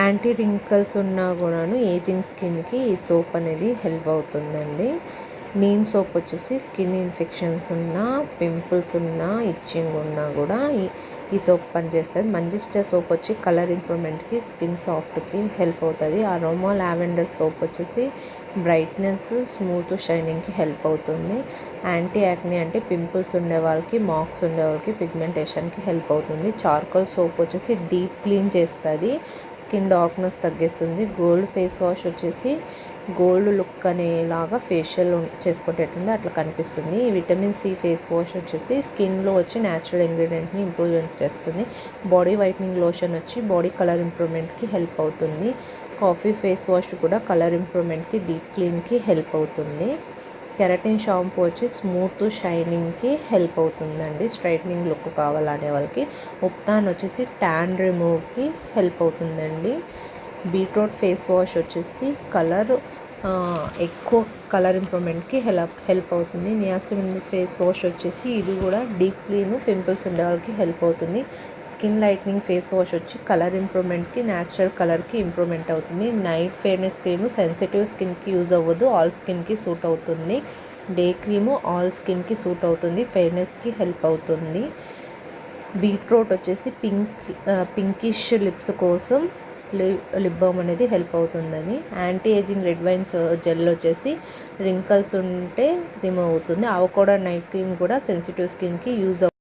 Anti wrinkles ఉన్నా కూడాను ageing స్కిన్కి ఈ సోప్ అనేది హెల్ప్ అవుతుందండి. నీమ్ సోప్ వచ్చేసి స్కిన్ ఇన్ఫెక్షన్స్ ఉన్నా, పింపుల్స్ ఉన్నా, ఇచ్చింగ్ ఉన్నా కూడా ఈ సోప్ పనిచేస్తుంది. మంజిస్టర్ సోప్ వచ్చి కలర్ ఇంప్రూవ్మెంట్కి, స్కిన్ సాఫ్ట్కి హెల్ప్ అవుతుంది. అరోమా లావెండర్ సోప్ వచ్చేసి బ్రైట్నెస్, స్మూత్ షైనింగ్కి హెల్ప్ అవుతుంది. యాంటీ యాక్ని అంటే పింపుల్స్ ఉండే వాళ్ళకి, మార్క్స్ ఉండే వాళ్ళకి, పిగ్మెంటేషన్కి హెల్ప్ అవుతుంది. చార్కోల్ సోప్ వచ్చేసి డీప్ క్లీన్ చేస్తుంది, స్కిన్ డార్క్నెస్ తగ్గిస్తుంది. గోల్డ్ ఫేస్ వాష్ వచ్చేసి గోల్డ్ లుక్ అనేలాగా ఫేషియల్ చేసుకునేటట్టుంది అట్లా కనిపిస్తుంది. విటమిన్ సి ఫేస్ వాష్ వచ్చేసి స్కిన్లో వచ్చి న్యాచురల్ ఇంగ్రీడియంట్ని ఇంప్రూవ్మెంట్ చేస్తుంది. బాడీ వైట్నింగ్ లోషన్ వచ్చి బాడీ కలర్ ఇంప్రూవ్మెంట్కి హెల్ప్ అవుతుంది. కాఫీ ఫేస్ వాష్ కూడా కలర్ ఇంప్రూవ్మెంట్కి, డీప్ క్లీన్కి హెల్ప్ అవుతుంది. కెరటిన్ షాంపూ వచ్చి స్మూత్ షైనింగ్కి హెల్ప్ అవుతుందండి, స్ట్రైట్నింగ్ లుక్ కావాలనే వాళ్ళకి. ఉప్తాన్ వచ్చేసి ట్యాన్ రిమూవ్కి హెల్ప్ అవుతుందండి. బీట్రూట్ ఫేస్ వాష్ వచ్చేసి ఎక్కువ కలర్ ఇంప్రూవ్మెంట్కి హెల్ప్ అవుతుంది. నియాసిన్ ఫేస్ వాష్ వచ్చేసి ఇది కూడా డీప్ క్లీన్, పింపుల్స్ ఉండే వాళ్ళకి హెల్ప్ అవుతుంది. స్కిన్ లైట్నింగ్ ఫేస్ వాష్ వచ్చి కలర్ ఇంప్రూవ్మెంట్కి, న్యాచురల్ కలర్కి ఇంప్రూవ్మెంట్ అవుతుంది. నైట్ ఫేర్నెస్ క్రీము సెన్సిటివ్ స్కిన్కి యూజ్ అవ్వదు, ఆల్ స్కిన్కి సూట్ అవుతుంది. డే క్రీము ఆల్ స్కిన్కి సూట్ అవుతుంది, ఫెయిర్నెస్కి హెల్ప్ అవుతుంది. బీట్రూట్ వచ్చేసి పింకిష్ లిప్స్ కోసం లిప్ బామ్ అనేది హెల్ప్ అవుతుందని. Anti ageing red wines gel వచ్చేసి రింకల్స్ ఉంటే రిమూవ్ అవుతుంది. అవకోడో నైట్ క్రీమ్ కూడా సెన్సిటివ్ స్కిన్కి యూజ్